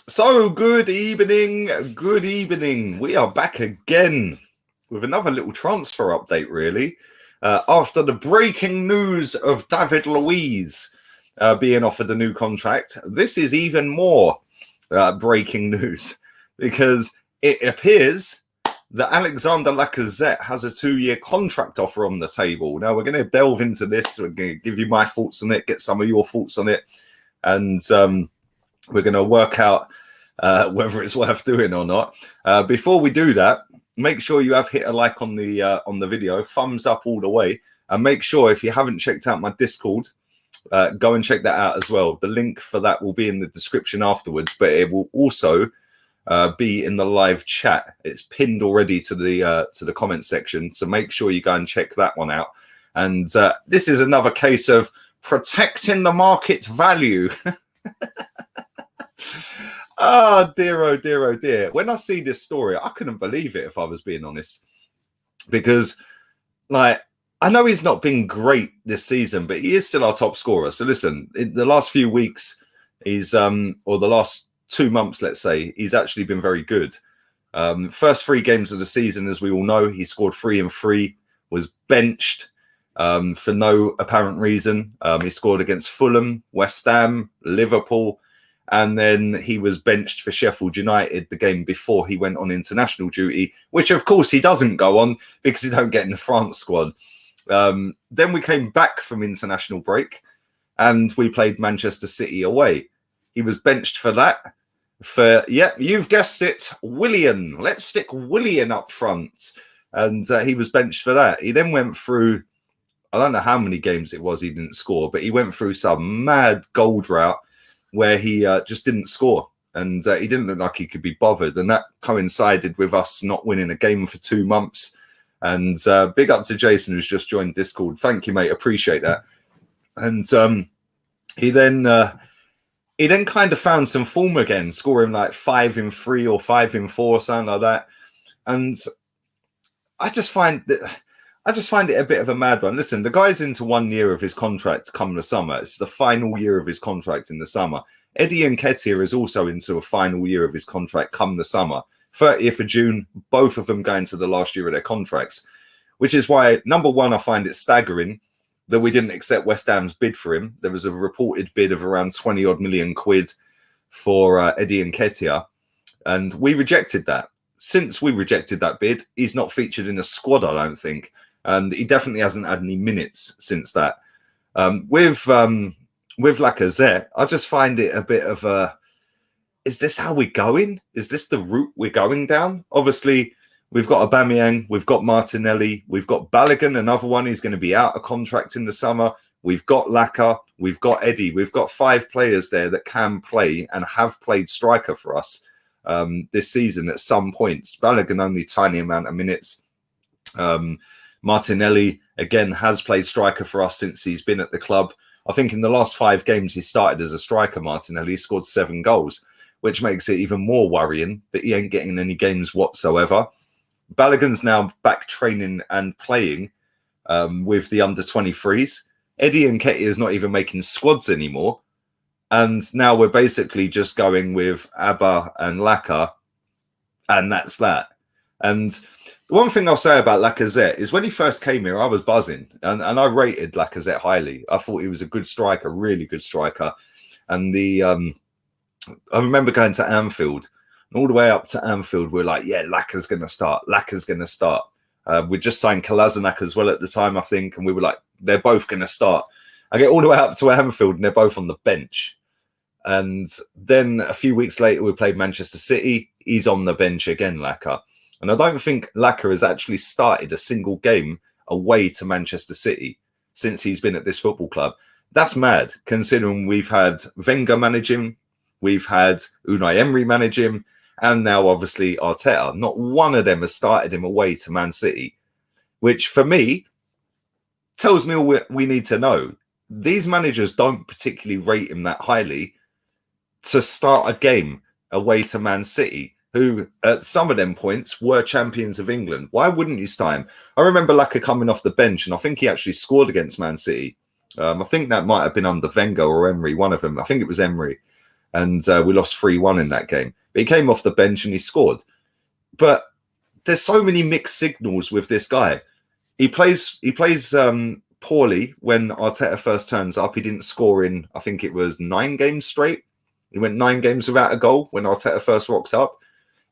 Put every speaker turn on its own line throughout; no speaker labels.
So, good evening. We are back again with another little transfer update, really. After the breaking news of David Luiz being offered a new contract, this is even more breaking news because it appears that Alexander Lacazette has a 2-year contract offer on the table. Now, we're going to delve into this. We're going to give you my thoughts on it, get some of your thoughts on it, and we're going to work out whether it's worth doing or not. Before we do that, make sure you have hit a like on the video, thumbs up all the way, and make sure if you haven't checked out my Discord, go and check that out as well. The link for that will be in the description afterwards, but it will also be in the live chat. It's pinned already to the comment section, so make sure you go and check that one out. And this is another case of protecting the market value. Oh dear, oh dear, oh dear. When I see this story, I couldn't believe it, if I was being honest. Because, like, I know he's not been great this season, but he is still our top scorer. So listen, in the last few weeks, he's or the last 2 months, let's say, he's actually been very good. First 3 games of the season, as we all know, he scored 3 and 3, was benched for no apparent reason. He scored against Fulham, West Ham, Liverpool, and then he was benched for Sheffield United the game before he went on international duty, which of course he doesn't go on because he don't get in the France squad. Then we came back from international break and we played Manchester City away. He was benched for that. You've guessed it, Willian. Let's stick Willian up front. And he was benched for that. He then went through, I don't know how many games it was he didn't score, but he went through some mad goal drought where he just didn't score, and he didn't look like he could be bothered, and that coincided with us not winning a game for 2 months. And big up to Jason, who's just joined Discord. Thank you, mate. Appreciate that. And he then kind of found some form again, scoring like 5 in 3 or 5 in 4, something like that. And I just find it a bit of a mad one. Listen, the guy's into 1 year of his contract come the summer. It's the final year of his contract in the summer. Eddie Nketiah is also into a final year of his contract come the summer. 30th of June, both of them going to the last year of their contracts, which is why, number one, I find it staggering that we didn't accept West Ham's bid for him. There was a reported bid of around 20 odd million quid for Eddie Nketiah, and we rejected that. Since we rejected that bid, he's not featured in a squad, I don't think. And he definitely hasn't had any minutes since that. With Lacazette, I just find it a bit of a, is this how we're going? Is this the route we're going down? Obviously, we've got Aubameyang, we've got Martinelli, we've got Balogun, another one who's going to be out of contract in the summer. We've got Laka, we've got Eddie. We've got 5 players there that can play and have played striker for us this season at some points. Balogun only tiny amount of minutes. Martinelli, again, has played striker for us since he's been at the club. I think in the last 5 games he started as a striker, Martinelli scored 7 goals, which makes it even more worrying that he ain't getting any games whatsoever. Balogun's now back training and playing with the under-23s. Eddie Nketiah is not even making squads anymore. And now we're basically just going with Abba and Laka, and that's that. And the one thing I'll say about Lacazette is when he first came here, I was buzzing, and I rated Lacazette highly. I thought he was a good striker, really good striker. And I remember going to Anfield, and all the way up to Anfield, we're like, yeah, Laka's going to start. Laka's going to start. We just signed Kolasinac as well at the time, I think, and we were like, they're both going to start. I get all the way up to Anfield, and they're both on the bench. And then a few weeks later, we played Manchester City. He's on the bench again, Laka. And I don't think Laka has actually started a single game away to Manchester City since he's been at this football club. That's mad, considering we've had Wenger manage him, we've had Unai Emery manage him, and now obviously Arteta. Not one of them has started him away to Man City, which for me tells me all we need to know. These managers don't particularly rate him that highly to start a game away to Man City, who at some of them points were champions of England. Why wouldn't you start him? I remember Laka coming off the bench, and I think he actually scored against Man City. I think that might have been under Wenger or Emery, one of them. I think it was Emery. and we lost 3-1 in that game. But he came off the bench and he scored. But there's so many mixed signals with this guy. He plays poorly when Arteta first turns up. He didn't score in, I think it was 9 games straight. He went 9 games without a goal when Arteta first rocks up.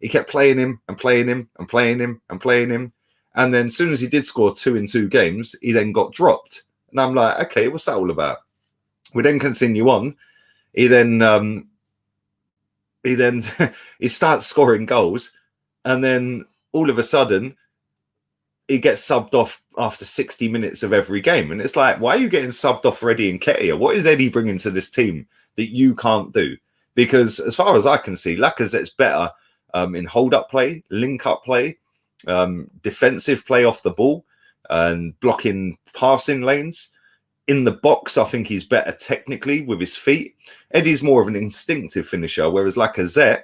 He kept playing him and playing him and playing him and playing him. And then as soon as he did score 2 in 2 games, he then got dropped. And I'm like, okay, what's that all about? We then continue on. He then he starts scoring goals, and then all of a sudden he gets subbed off after 60 minutes of every game. And it's like, why are you getting subbed off for Eddie Nketiah? What is Eddie bringing to this team that you can't do? Because as far as I can see, Lacazette's better in hold-up play, link-up play, defensive play off the ball, and blocking passing lanes. In the box, I think he's better technically with his feet. Eddie's more of an instinctive finisher, whereas Lacazette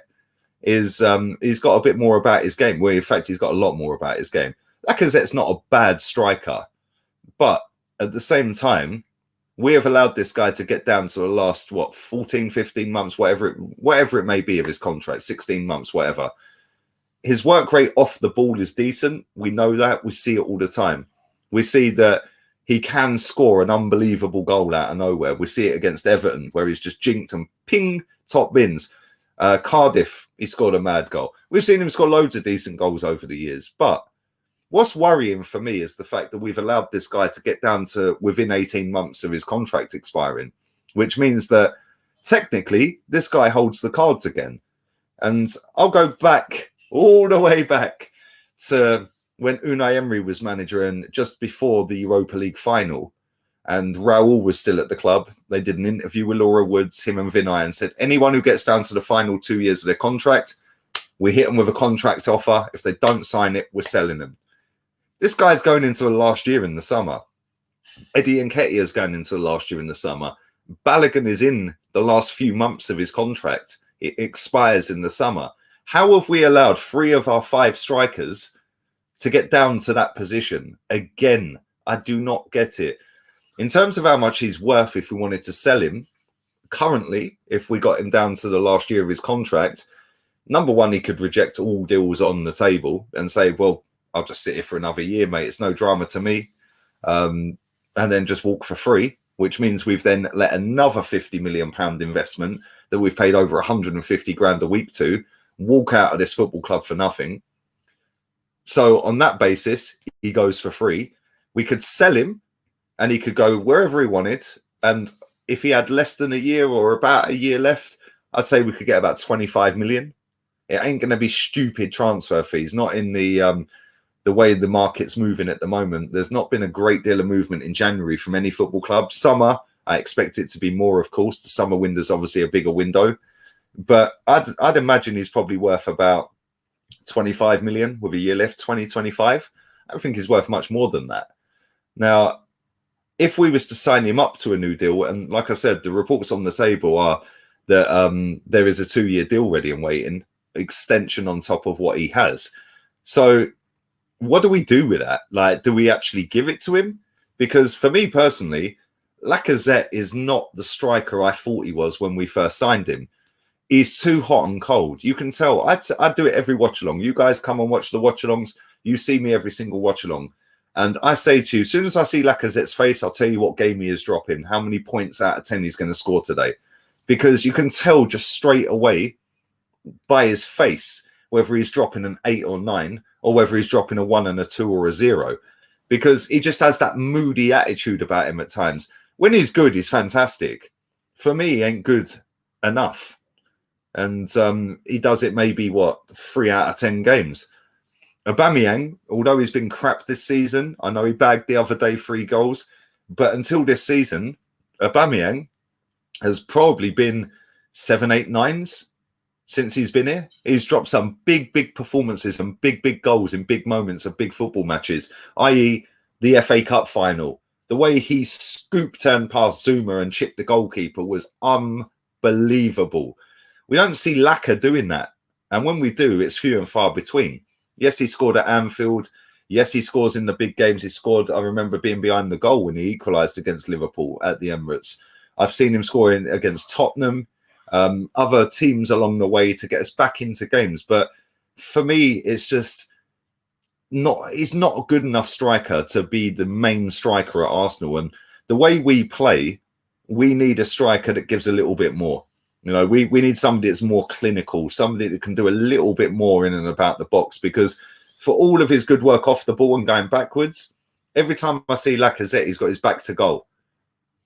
is he's got a bit more about his game. Well, in fact, he's got a lot more about his game. Lacazette's not a bad striker, but at the same time, we have allowed this guy to get down to the last 14, 15 months, whatever it may be of his contract, 16 months, whatever. His work rate off the ball is decent. We know that. We see it all the time. We see that he can score an unbelievable goal out of nowhere. We see it against Everton, where he's just jinked and ping top bins. Cardiff, he scored a mad goal. We've seen him score loads of decent goals over the years. But what's worrying for me is the fact that we've allowed this guy to get down to within 18 months of his contract expiring, which means that technically this guy holds the cards again. And I'll go back, all the way back to when Unai Emery was manager and just before the Europa League final, and Raul was still at the club. They did an interview with Laura Woods, him and Vinay, and said, anyone who gets down to the final 2 years of their contract, we hit them with a contract offer. If they don't sign it, we're selling them. This guy's going into the last year in the summer. Eddie Nketiah is going into the last year in the summer. Balogun is in the last few months of his contract. It expires in the summer. How have we allowed 3 of our 5 strikers to get down to that position? Again, I do not get it. In terms of how much he's worth, if we wanted to sell him, currently, if we got him down to the last year of his contract, number one, he could reject all deals on the table and say, well, I'll just sit here for another year, mate. It's no drama to me. And then just walk for free, which means we've then let another £50 million investment that we've paid over 150 grand a week to walk out of this football club for nothing. So on that basis, he goes for free. We could sell him and he could go wherever he wanted. And if he had less than a year or about a year left, I'd say we could get about 25 million. It ain't going to be stupid transfer fees, not in the way the market's moving at the moment. There's not been a great deal of movement in January from any football club. Summer, I expect it to be more, of course. The summer window's obviously a bigger window. But I'd imagine he's probably worth about 25 million with a year left, 25. I don't think he's worth much more than that. Now, if we was to sign him up to a new deal, and like I said, the reports on the table are that there is a 2-year deal ready and waiting, extension on top of what he has. So what do we do with that? Like, do we actually give it to him? Because for me personally, Lacazette is not the striker I thought he was when we first signed him. He's too hot and cold. You can tell. I'd do it every watch-along. You guys come and watch the watch-alongs. You see me every single watch-along. And I say to you, as soon as I see Lacazette's face, I'll tell you what game he is dropping, how many points out of 10 he's going to score today. Because you can tell just straight away by his face whether he's dropping an 8 or 9 or whether he's dropping a 1 and a 2 or a 0. Because he just has that moody attitude about him at times. When he's good, he's fantastic. For me, he ain't good enough. And he does it maybe, 3 out of 10 games. Aubameyang, although he's been crap this season, I know he bagged the other day 3 goals, but until this season, Aubameyang has probably been 7, 8, 9s since he's been here. He's dropped some big performances and big goals in big moments of big football matches, i.e. the FA Cup final. The way he scoop turned past Zuma and chipped the goalkeeper was unbelievable. We don't see Laka doing that. And when we do, it's few and far between. Yes, he scored at Anfield. Yes, he scores in the big games. He scored, I remember being behind the goal when he equalised against Liverpool at the Emirates. I've seen him scoring against Tottenham. other teams along the way to get us back into games. But for me, it's just not. He's not a good enough striker to be the main striker at Arsenal. And the way we play, we need a striker that gives a little bit more. You know, we need somebody that's more clinical, somebody that can do a little bit more in and about the box, because for all of his good work off the ball and going backwards, every time I see Lacazette, he's got his back to goal.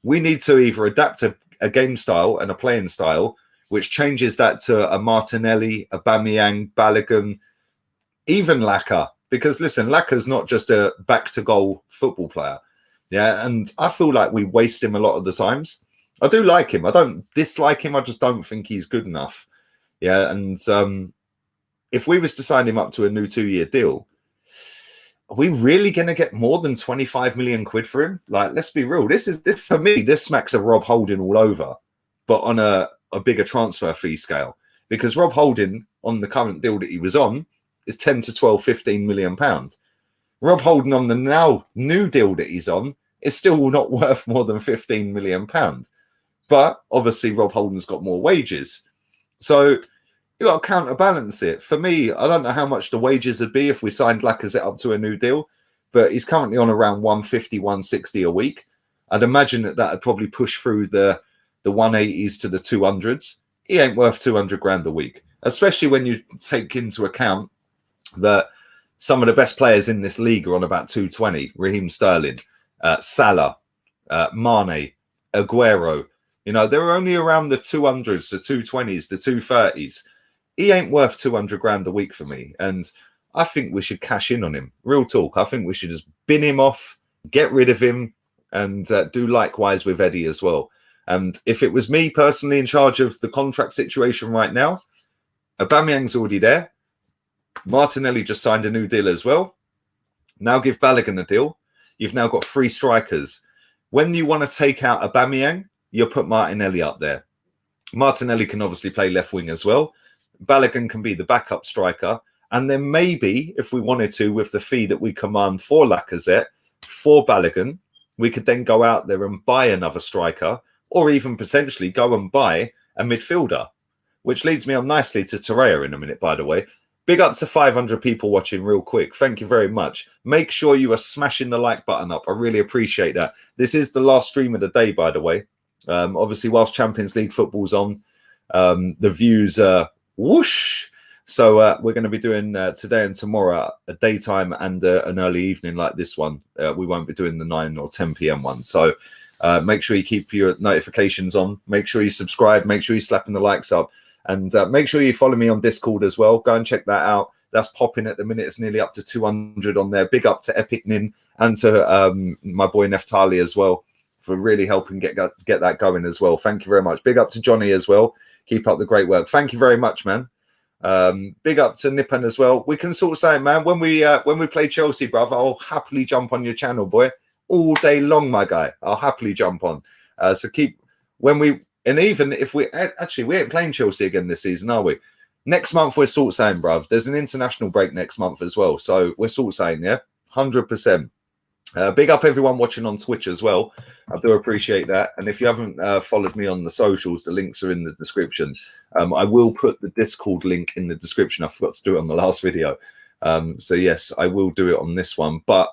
We need to either adapt a game style and a playing style, which changes that to a Martinelli, a Aubameyang, Balogun, even Laka. Because listen, Laka's not just a back to goal football player. Yeah, and I feel like we waste him a lot of the times. I do like him. I don't dislike him. I just don't think he's good enough. Yeah, and if we was to sign him up to a new 2-year deal, are we really going to get more than 25 million quid for him? Like, let's be real. This for me, this smacks of Rob Holding all over, but on a bigger transfer fee scale. Because Rob Holding, on the current deal that he was on, is 10 to 12, 15 million pounds. Rob Holding on the now new deal that he's on is still not worth more than 15 million pounds. But obviously, Rob Holding's got more wages. So you got to counterbalance it. For me, I don't know how much the wages would be if we signed Lacazette up to a new deal, but he's currently on around 150, 160 a week. I'd imagine that would probably push through the 180s to the 200s. He ain't worth 200 grand a week, especially when you take into account that some of the best players in this league are on about 220. Raheem Sterling, Salah, Mane, Aguero. You know, they're only around the 200s, the 220s, the 230s. He ain't worth 200 grand a week for me. And I think we should cash in on him. Real talk. I think we should just bin him off, get rid of him, and do likewise with Eddie as well. And if it was me personally in charge of the contract situation right now, Aubameyang's already there. Martinelli just signed a new deal as well. Now give Balogun a deal. You've now got 3 strikers. When you want to take out Aubameyang, you'll put Martinelli up there. Martinelli can obviously play left wing as well. Balogun can be the backup striker. And then maybe, if we wanted to, with the fee that we command for Lacazette, for Balogun, we could then go out there and buy another striker, or even potentially go and buy a midfielder, which leads me on nicely to Torreira in a minute, by the way. Big up to 500 people watching real quick. Thank you very much. Make sure you are smashing the like button up. I really appreciate that. This is the last stream of the day, by the way. Obviously, whilst Champions League football's on, the views are whoosh. So we're going to be doing today and tomorrow a daytime and an early evening like this one. We won't be doing the 9 or 10 p.m. one. So make sure you keep your notifications on. Make sure you subscribe. Make sure you're slapping the likes up. And make sure you follow me on Discord as well. Go and check that out. That's popping at the minute. It's nearly up to 200 on there. Big up to Epic Nin and to my boy Neftali as well for really helping get that going as well. Thank you very much. Big up to Johnny as well. Keep up the great work. Thank you very much, man. Big up to Nippon as well. We can sort of say, man, when we play Chelsea, brother, I'll happily jump on your channel, boy, all day long, my guy. I'll happily jump on. So keep and even if we ain't playing Chelsea again this season, are we? Next month we're sort of saying, bruv. There's an international break next month as well, so we're sort of saying, yeah, 100%. Big up everyone watching on Twitch as well. I do appreciate that. And if you haven't followed me on the socials, the links are in the description. I will put the Discord link in the description. I forgot to do it on the last video. So yes, I will do it on this one. But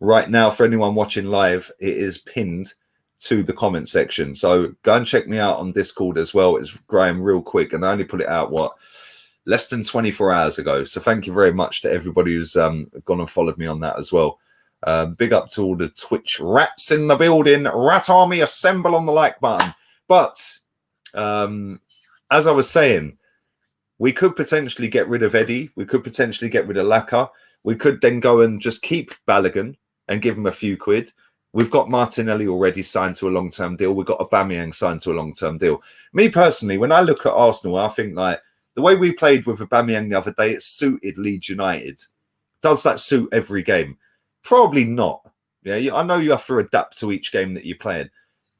right now, for anyone watching live, it is pinned to the comment section. So go and check me out on Discord as well. It's growing real quick. And I only put it out, less than 24 hours ago. So thank you very much to everybody who's gone and followed me on that as well. Big up to all the Twitch rats in the building. Rat Army, assemble on the like button. But as I was saying, we could potentially get rid of Eddie. We could potentially get rid of Laka. We could then go and just keep Balogun and give him a few quid. We've got Martinelli already signed to a long-term deal. We've got Aubameyang signed to a long-term deal. Me personally, when I look at Arsenal, I think like the way we played with Aubameyang the other day, it suited Leeds United. Does that suit every game? Probably not. Yeah, I know you have to adapt to each game that you're playing.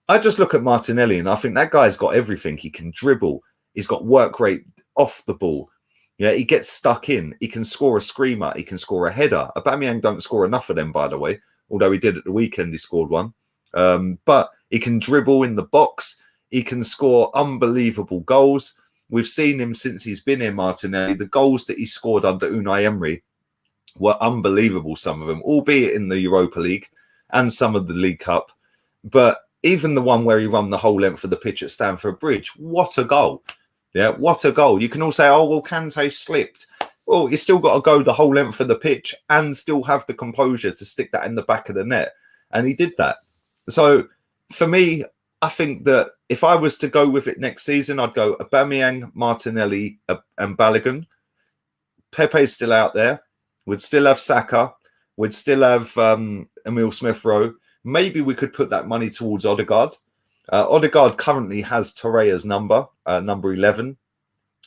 I just look at Martinelli and I think that guy's got everything. He can dribble. He's got work rate off the ball. Yeah, he gets stuck in. He can score a screamer. He can score a header. Aubameyang don't score enough of them, by the way. Although he did at the weekend, he scored one. But he can dribble in the box. He can score unbelievable goals. We've seen him since he's been here, Martinelli. The goals that he scored under Unai Emery were unbelievable, some of them, albeit in the Europa League and some of the League Cup. But even the one where he run the whole length of the pitch at Stamford Bridge, what a goal. Yeah, what a goal. You can all say, oh, well, Kante slipped. Well, you still got to go the whole length of the pitch and still have the composure to stick that in the back of the net. And he did that. So for me, I think that if I was to go with it next season, I'd go Aubameyang, Martinelli, and Balogun. Pepe's still out there. We'd still have Saka. We'd still have Emile Smith-Rowe. Maybe we could put that money towards Odegaard. Odegaard currently has Torreira's number 11.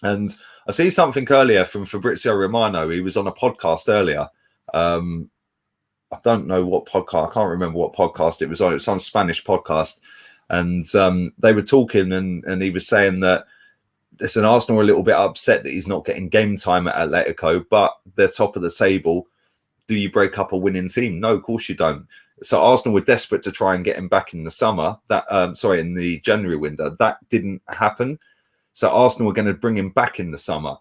And I see something earlier from Fabrizio Romano. He was on a podcast earlier. I don't know what podcast. I can't remember what podcast it was on. It's on a Spanish podcast. And they were talking and he was saying that, listen, Arsenal are a little bit upset that he's not getting game time at Atletico, but they're top of the table. Do you break up a winning team? No, of course you don't. So Arsenal were desperate to try and get him back in the summer. In the January window. That didn't happen. So Arsenal were going to bring him back in the summer.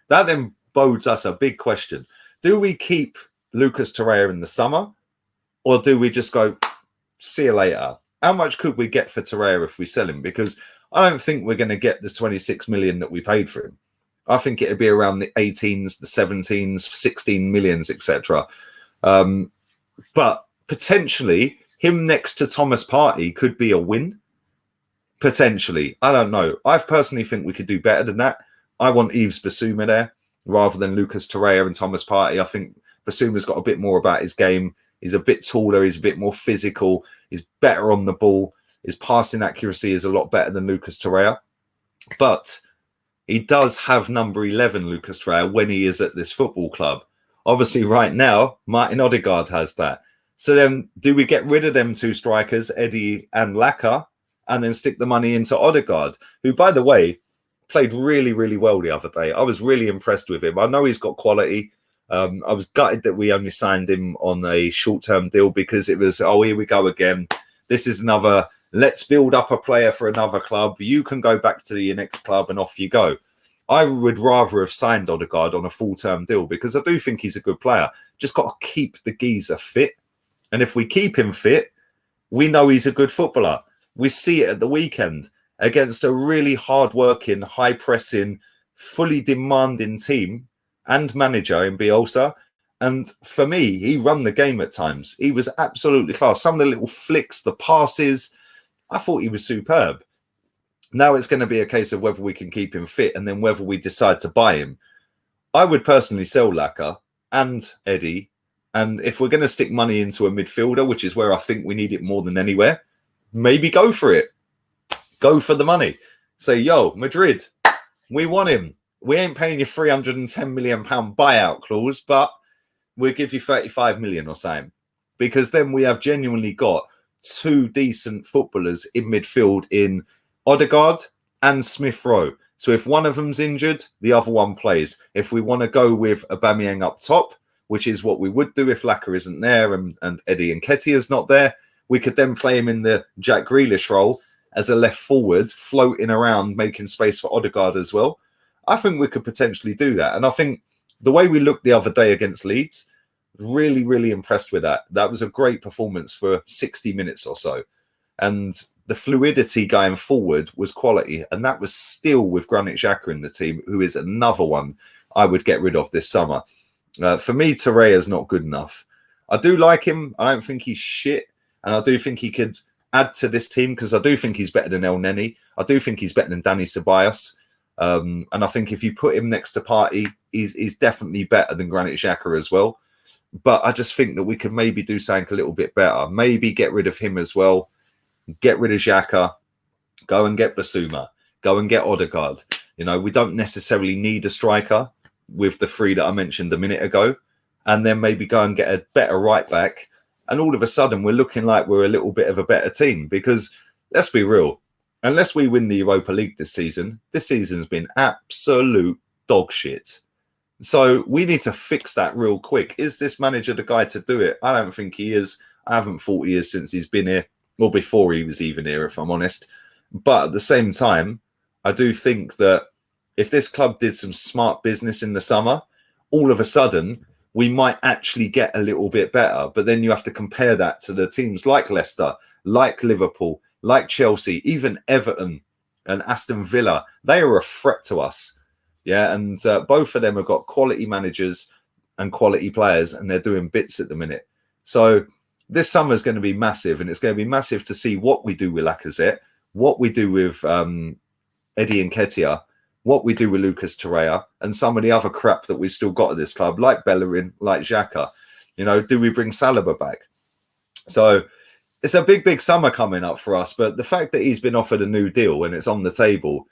That then bodes us a big question. Do we keep Lucas Torreira in the summer, or do we just go, see you later? How much could we get for Torreira if we sell him? Because I don't think we're going to get the 26 million that we paid for him. I think it'd be around the 18s, the 17s, 16 millions, etc. But potentially, him next to Thomas Partey could be a win. Potentially. I don't know. I personally think we could do better than that. I want Yves Bissouma there rather than Lucas Torreira and Thomas Partey. I think Bissouma's got a bit more about his game. He's a bit taller. He's a bit more physical. He's better on the ball. His passing accuracy is a lot better than Lucas Torreira. But he does have number 11, Lucas Torreira, when he is at this football club. Obviously, right now, Martin Odegaard has that. So then do we get rid of them two strikers, Eddie and Laka, and then stick the money into Odegaard, who, by the way, played really, really well the other day. I was really impressed with him. I know he's got quality. I was gutted that we only signed him on a short-term deal because it was, oh, here we go again. This is another, let's build up a player for another club. You can go back to your next club and off you go. I would rather have signed Odegaard on a full-term deal because I do think he's a good player. Just got to keep the geezer fit. And if we keep him fit, we know he's a good footballer. We see it at the weekend against a really hard-working, high-pressing, fully demanding team and manager in Bielsa. And for me, he run the game at times. He was absolutely class. Some of the little flicks, the passes, I thought he was superb. Now it's going to be a case of whether we can keep him fit and then whether we decide to buy him. I would personally sell Laka and Eddie. And if we're going to stick money into a midfielder, which is where I think we need it more than anywhere, maybe go for it. Go for the money. Say, yo, Madrid, we want him. We ain't paying you £310 million buyout clause, but we'll give you 35 million or something. Because then we have genuinely got two decent footballers in midfield in Odegaard and Smith-Rowe. So if one of them's injured, the other one plays. If we want to go with Aubameyang up top, which is what we would do if Laka isn't there and Eddie Nketiah's not there, we could then play him in the Jack Grealish role as a left forward, floating around, making space for Odegaard as well. I think we could potentially do that. And I think the way we looked the other day against Leeds, really, really impressed with that. That was a great performance for 60 minutes or so. And the fluidity going forward was quality. And that was still with Granit Xhaka in the team, who is another one I would get rid of this summer. For me, Torreira's not good enough. I do like him. I don't think he's shit. And I do think he could add to this team because I do think he's better than El Neni. I do think he's better than Dani Ceballos. And I think if you put him next to Partey, he's definitely better than Granit Xhaka as well. But I just think that we could maybe do something a little bit better. Maybe get rid of him as well. Get rid of Xhaka. Go and get Bissouma. Go and get Odegaard. You know, we don't necessarily need a striker with the three that I mentioned a minute ago. And then maybe go and get a better right back. And all of a sudden, we're looking like we're a little bit of a better team. Because let's be real. Unless we win the Europa League this season's been absolute dog shit. So we need to fix that real quick. Is this manager the guy to do it? I don't think he is. I haven't thought he is since he's been here. Well, before he was even here, if I'm honest. But at the same time, I do think that if this club did some smart business in the summer, all of a sudden we might actually get a little bit better. But then you have to compare that to the teams like Leicester, like Liverpool, like Chelsea, even Everton and Aston Villa. They are a threat to us. Yeah, and both of them have got quality managers and quality players, and they're doing bits at the minute. So this summer is going to be massive, and it's going to be massive to see what we do with Lacazette, what we do with Eddie Nketiah, what we do with Lucas Torreira, and some of the other crap that we've still got at this club, like Bellerin, like Xhaka. You know, do we bring Saliba back? So it's a big, big summer coming up for us. But the fact that he's been offered a new deal and it's on the table,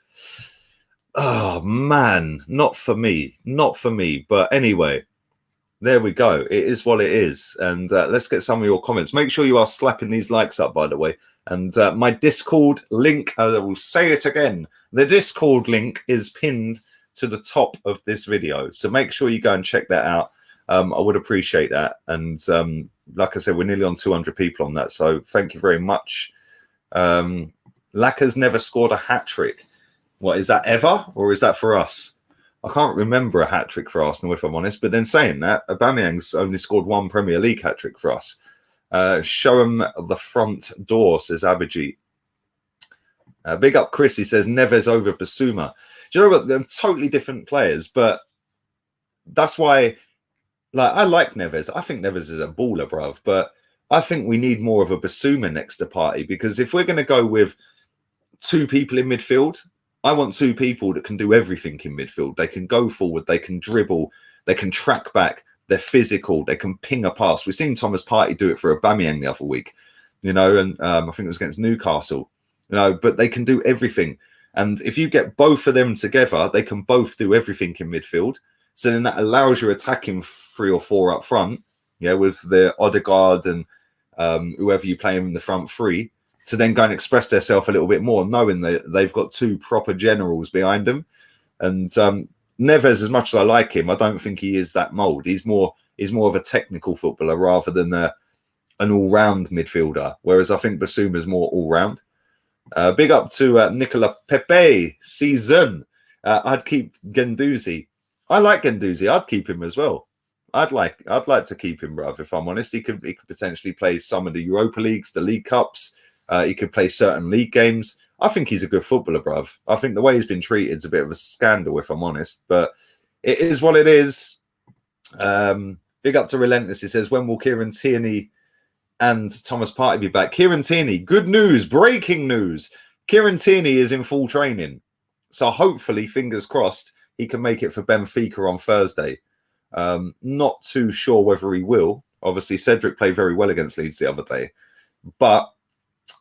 oh, man, not for me. Not for me. But anyway, there we go. It is what it is. And let's get some of your comments. Make sure you are slapping these likes up, by the way. And my Discord link, I will say it again, the Discord link is pinned to the top of this video. So make sure you go and check that out. I would appreciate that. And like I said, we're nearly on 200 people on that. So thank you very much. Lacaz's never scored a hat-trick. What, is that ever? Or is that for us? I can't remember a hat-trick for Arsenal, if I'm honest. But then saying that, Aubameyang's only scored one Premier League hat-trick for us. Show him the front door, says Abhijit. Big up Chris, he says Neves over Basuma. Do you know what? They're totally different players, but that's why, like, I like Neves. I think Neves is a baller, bruv, but I think we need more of a Basuma next to Party, because if we're going to go with two people in midfield, I want two people that can do everything in midfield. They can go forward, they can dribble, they can track back, they're physical, they can ping a pass. We've seen Thomas Partey do it for Aubameyang the other week, you know, and I think it was against Newcastle, you know, but they can do everything. And if you get both of them together, they can both do everything in midfield. So then that allows your attacking 3 or 4 up front, yeah, with the Odegaard and whoever you play in the front 3, to then go and express themselves a little bit more, knowing that they've got 2 proper generals behind them. And Neves, as much as I like him, I don't think he is that mould. He's more of a technical footballer rather than an all-round midfielder, whereas I think Basuma's more all-round. Big up to Nicola Pepe season. I'd keep Guendouzi. I like Guendouzi. I'd keep him as well. I'd like to keep him, bruv. If I'm honest, he could potentially play some of the Europa Leagues, the League Cups. He could play certain league games. I think he's a good footballer, bruv. I think the way he's been treated is a bit of a scandal, if I'm honest. But it is what it is. Big up to Relentless. He says, when will Kieran Tierney and Thomas Partey be back? Kieran Tierney, good news, breaking news. Kieran Tierney is in full training. So hopefully, fingers crossed, he can make it for Benfica on Thursday. Not too sure whether he will. Obviously, Cedric played very well against Leeds the other day. But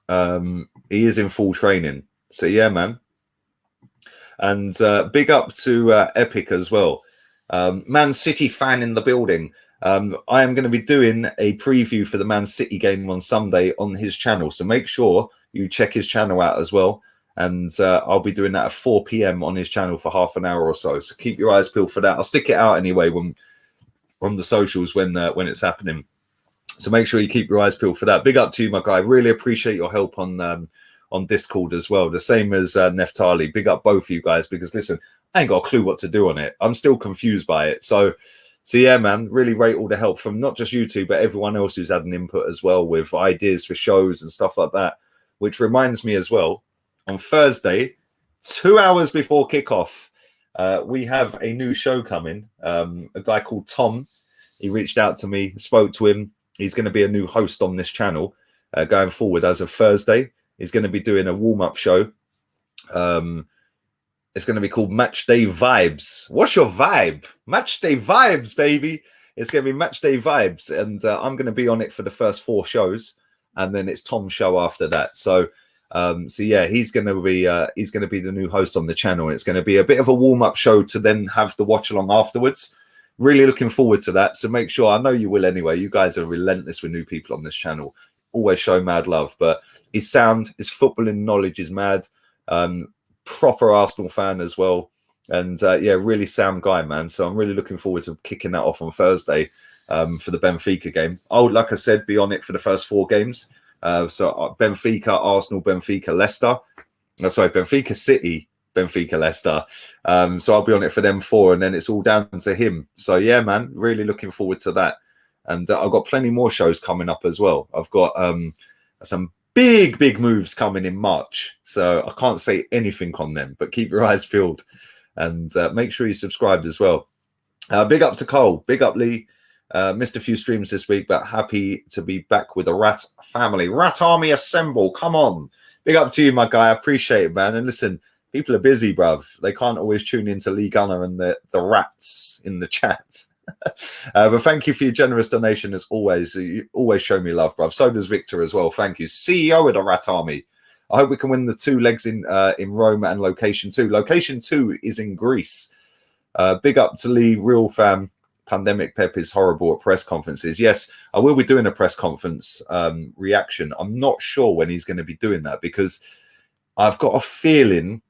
he is in full training. So, yeah, man. And big up to Epic as well. Man City fan in the building. I am going to be doing a preview for the Man City game on Sunday on his channel. So make sure you check his channel out as well. And I'll be doing that at 4 p.m. on his channel for half an hour or so. So keep your eyes peeled for that. I'll stick it out anyway on the socials when it's happening. So make sure you keep your eyes peeled for that. Big up to you, my guy. Really appreciate your help on Discord as well. The same as Neftali. Big up both of you guys, because listen, I ain't got a clue what to do on it. I'm still confused by it. So yeah, man, really rate all the help from not just you two, but everyone else who's had an input as well with ideas for shows and stuff like that. Which reminds me as well, on Thursday, 2 hours before kickoff, we have a new show coming. A guy called Tom, he reached out to me, spoke to him. He's going to be a new host on this channel going forward as of Thursday. He's going to be doing a warm-up show. It's going to be called Match Day Vibes. What's your vibe? Match Day Vibes, baby. It's going to be Match Day Vibes. And I'm going to be on it for the first 4 shows. And then it's Tom's show after that. So yeah, he's going to be the new host on the channel. And it's going to be a bit of a warm-up show to then have the watch-along afterwards. Really looking forward to that. So make sure, I know you will anyway. You guys are relentless with new people on this channel. Always show mad love. But his sound, his footballing knowledge is mad. Proper Arsenal fan as well. And yeah, really sound guy, man. So I'm really looking forward to kicking that off on Thursday for the Benfica game. I would, like I said, be on it for the first 4 games. So Benfica, Arsenal, Benfica, Leicester. Oh, sorry, Benfica City, Benfica Leicester. So I'll be on it for them 4, and then it's all down to him. So yeah, man, really looking forward to that. And I've got plenty more shows coming up as well. I've got some big moves coming in March, so I can't say anything on them, but keep your eyes peeled, and make sure you subscribed as well. Big up to Cole, big up Lee. Missed a few streams this week, but happy to be back with the Rat family. Rat Army assemble, come on. Big up to you, my guy. I appreciate it, man. And listen, people are busy, bruv. They can't always tune into Lee Gunner and the rats in the chat. But thank you for your generous donation as always. You always show me love, bruv. So does Victor as well. Thank you. CEO of the Rat Army. I hope we can win the 2 legs in Rome and location 2. Location 2 is in Greece. Big up to Lee, real fam. Pandemic Pep is horrible at press conferences. Yes, I will be doing a press conference reaction. I'm not sure when he's going to be doing that, because I've got a feeling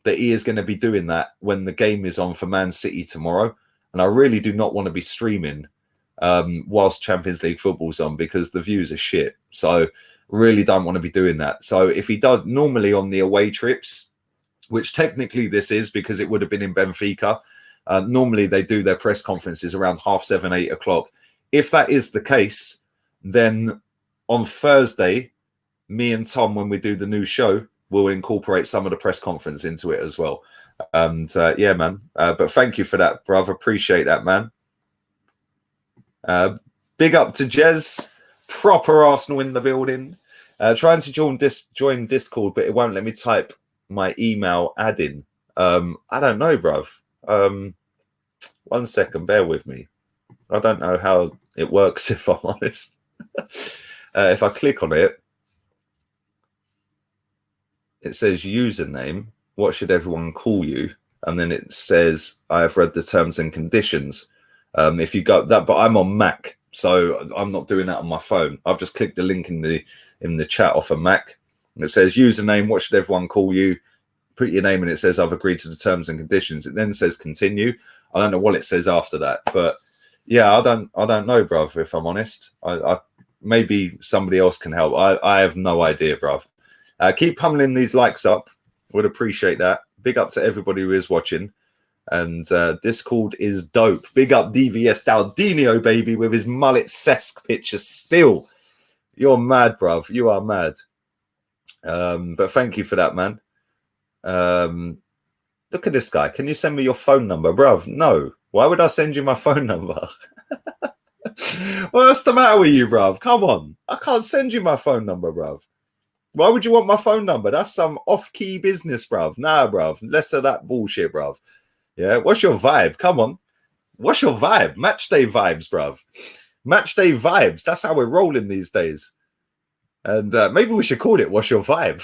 that he is going to be doing that when the game is on for Man City tomorrow. And I really do not want to be streaming whilst Champions League football's on, because the views are shit. So really don't want to be doing that. So if he does, normally on the away trips, which technically this is because it would have been in Benfica, normally they do their press conferences around 7:30, 8 o'clock. If that is the case, then on Thursday, me and Tom, when we do the new show, will incorporate some of the press conference into it as well. And yeah, man. But thank you for that, bruv. Appreciate that, man. Big up to Jez. Proper Arsenal in the building. Trying to join Discord, but it won't let me type my email add-in. I don't know, bruv. 1 second, bear with me. I don't know how it works, if I'm honest. If I click on it, it says username. What should everyone call you? And then it says, I have read the terms and conditions. If you go that, but I'm on Mac, so I'm not doing that on my phone. I've just clicked the link in the chat off of Mac. And it says username. What should everyone call you? Put your name, and it says I've agreed to the terms and conditions. It then says continue. I don't know what it says after that, but yeah, I don't know, bruv. If I'm honest, I maybe somebody else can help. I have no idea, bruv. Keep pummeling these likes up. Would appreciate that. Big up to everybody who is watching. And Discord is dope. Big up DVS Daldinio, baby, with his mullet-esque picture still. You're mad, bruv. You are mad. But thank you for that, man. Look at this guy. Can you send me your phone number, bruv? No. Why would I send you my phone number? What's the matter with you, bruv? Come on. I can't send you my phone number, bruv. Why would you want my phone number? That's some off-key business, bruv. Nah, bruv. Less of that bullshit, bruv. Yeah, what's your vibe? Come on. What's your vibe? Match day vibes, bruv. Match day vibes. That's how we're rolling these days. And maybe we should call it What's Your Vibe?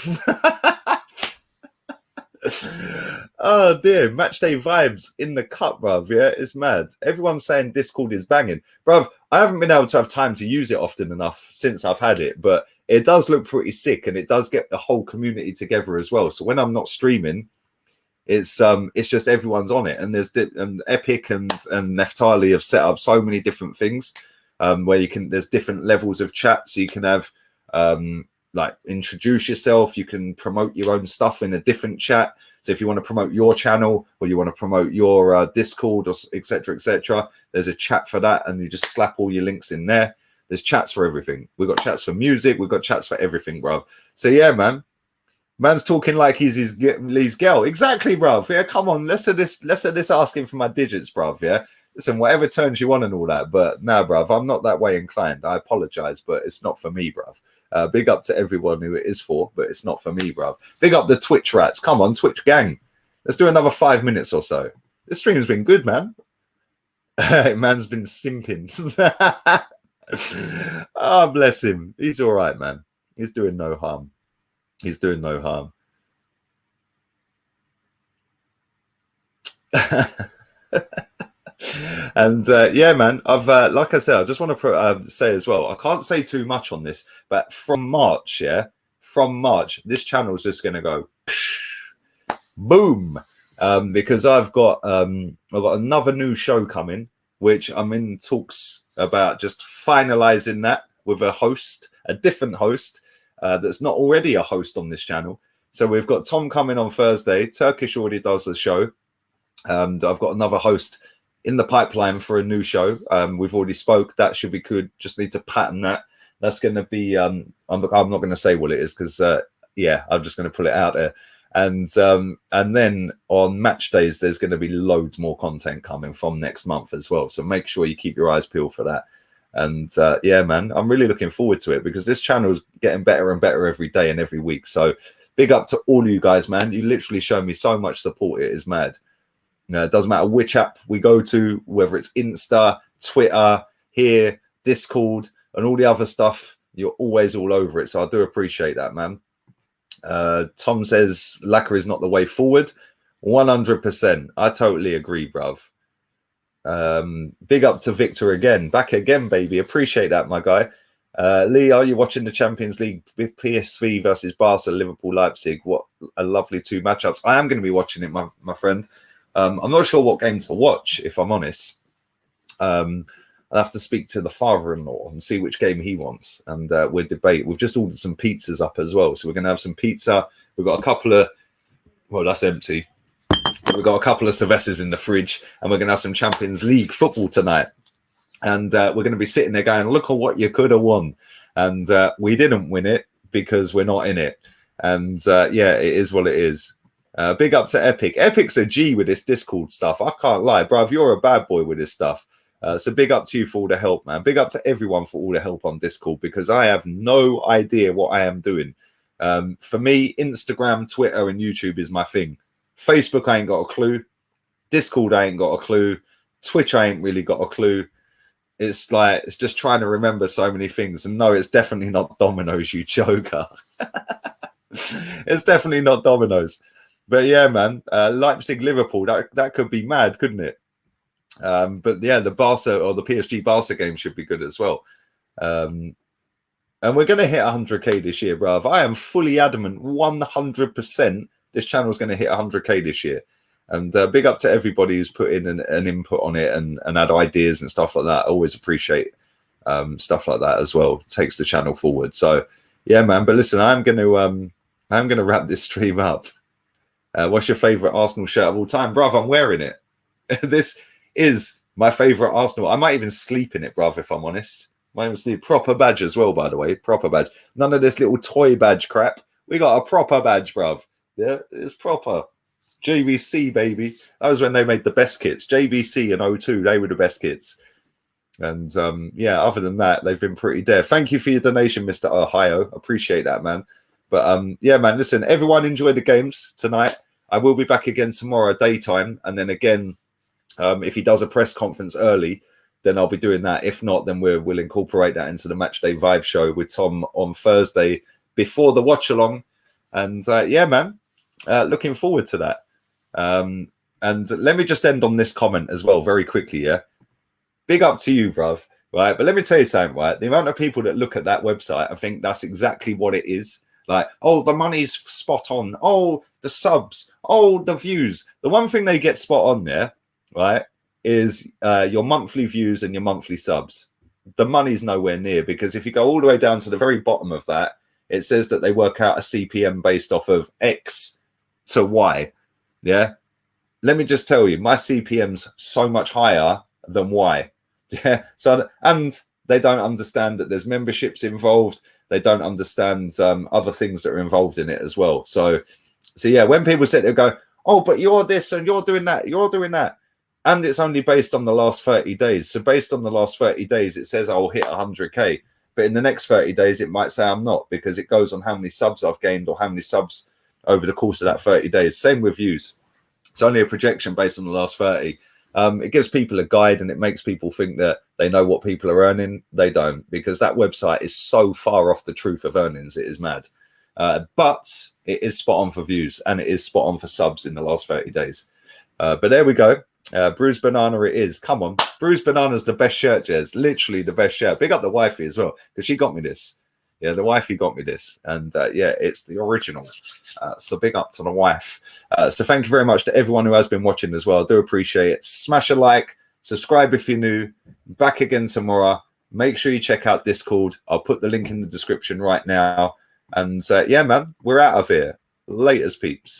Oh, dear. Match day vibes in the cup, bruv. Yeah, it's mad. Everyone's saying Discord is banging. Bruv, I haven't been able to have time to use it often enough since I've had it, but it does look pretty sick, and it does get the whole community together as well. So when I'm not streaming, it's just everyone's on it, and there's Epic and Neftali have set up so many different things where there's different levels of chat, so you can have like introduce yourself, you can promote your own stuff in a different chat. So if you want to promote your channel or you want to promote your Discord or etc., there's a chat for that, and you just slap all your links in there. There's chats for everything. We've got chats for music. We've got chats for everything, bro. So yeah, man. Man's talking like he's his girl. Exactly, bruv. Yeah, come on. Less of this asking for my digits, bruv. Yeah. Listen, whatever turns you on and all that. But nah, bruv, I'm not that way inclined. I apologize, but it's not for me, bruv. Big up to everyone who it is for, but it's not for me, bruv. Big up the Twitch rats. Come on, Twitch gang. Let's do another 5 minutes or so. This stream's been good, man. Man's been simping. Oh, bless him. He's all right, man. He's doing no harm. He's doing no harm. And yeah, man, I've like I said, I just want to say as well, I can't say too much on this, but from March, this channel is just going to go boom, because I've got another new show coming, which I'm in talks about just finalizing that with a different host that's not already a host on this channel. So we've got Tom coming on Thursday. Turkish already does the show. And I've got another host in the pipeline for a new show. We've already spoke. That should be good. Just need to pattern that. That's going to be, I'm not going to say what it is because, I'm just going to put it out there. And then on match days, there's going to be loads more content coming from next month as well. So make sure you keep your eyes peeled for that. And man, I'm really looking forward to it because this channel is getting better and better every day and every week. So big up to all of you guys, man. You literally show me so much support. It is mad. You know, it doesn't matter which app we go to, whether it's Insta, Twitter, here, Discord, and all the other stuff. You're always all over it. So I do appreciate that, man. Tom says lacquer is not the way forward. 100%. I totally agree, bruv. Big up to Victor again. Back again, baby. Appreciate that, my guy. Lee, are you watching the Champions League with PSV versus Barca, Liverpool, Leipzig? What a lovely two matchups. I am going to be watching it, my friend. I'm not sure what game to watch, if I'm honest. I'll have to speak to the father-in-law and see which game he wants. And we'll debate. We've just ordered some pizzas up as well. So we're going to have some pizza. We've got a couple of... Well, that's empty. We've got a couple of cervezas in the fridge. And we're going to have some Champions League football tonight. And we're going to be sitting there going, look at what you could have won. And we didn't win it because we're not in it. And it is what it is. Big up to Epic. Epic's a G with this Discord stuff. I can't lie, bruv. You're a bad boy with this stuff. So big up to you for all the help, man. Big up to everyone for all the help on Discord because I have no idea what I am doing. For me, Instagram, Twitter, and YouTube is my thing. Facebook, I ain't got a clue. Discord, I ain't got a clue. Twitch, I ain't really got a clue. It's like, it's just trying to remember so many things. And no, it's definitely not Domino's, you joker. It's definitely not Domino's. But yeah, man, Leipzig, Liverpool, that could be mad, couldn't it? But yeah, the Barca or the PSG Barca game should be good as well. And we're going to hit 100k this year, bruv. I am fully adamant, 100% this channel is going to hit 100k this year. And big up to everybody who's put in an input on it and had ideas and stuff like that. I always appreciate stuff like that as well. It takes the channel forward. So yeah, man. But listen, I'm going to wrap this stream up. What's your favorite Arsenal shirt of all time, bruv? I'm wearing it. This is my favorite Arsenal. I might even sleep in it, bruv, if I'm honest. Might even sleep. Proper badge as well, by the way. Proper badge. None of this little toy badge crap. We got a proper badge, bruv. Yeah, it's proper. JVC, baby. That was when they made the best kits. JVC and O2, they were the best kits. And other than that, they've been pretty dead. Thank you for your donation, Mr. Ohio. Appreciate that, man. But man, listen, everyone enjoy the games tonight. I will be back again tomorrow daytime. And then again, if he does a press conference early, then I'll be doing that. If not, then we'll incorporate that into the Matchday Vibe show with Tom on Thursday before the watch along. And man, looking forward to that. And let me just end on this comment as well very quickly. Yeah, big up to you, bruv. Right, but let me tell you something. Right, the amount of people that look at that website, I think that's exactly what it is. Like, oh, the money's spot on. Oh, the subs. Oh, the views. The one thing they get spot on there, right, is your monthly views and your monthly subs. The money's nowhere near, because if you go all the way down to the very bottom of that, it says that they work out a CPM based off of X to Y. Yeah. Let me just tell you, my CPM's so much higher than Y. Yeah. So, and they don't understand that there's memberships involved. They don't understand other things that are involved in it as well. So yeah, when people sit there and go, oh, but you're this and you're doing that, and it's only based on the last 30 days. So based on the last 30 days, it says I'll hit 100k. But in the next 30 days, it might say I'm not, because it goes on how many subs I've gained or how many subs over the course of that 30 days. Same with views. It's only a projection based on the last 30. It gives people a guide, and it makes people think that they know what people are earning. They don't, because that website is so far off the truth of earnings. It is mad. But it is spot on for views, and it is spot on for subs in the last 30 days. But there we go. Bruised Banana it is. Come on. Bruised Banana's the best shirt, Jez. Literally the best shirt. Big up the wifey as well, because she got me this. Yeah, the wifey got me this. And it's the original. So big up to the wife. So thank you very much to everyone who has been watching as well. I do appreciate it. Smash a like. Subscribe if you're new. Back again tomorrow. Make sure you check out Discord. I'll put the link in the description right now. And man, we're out of here. Laters, peeps.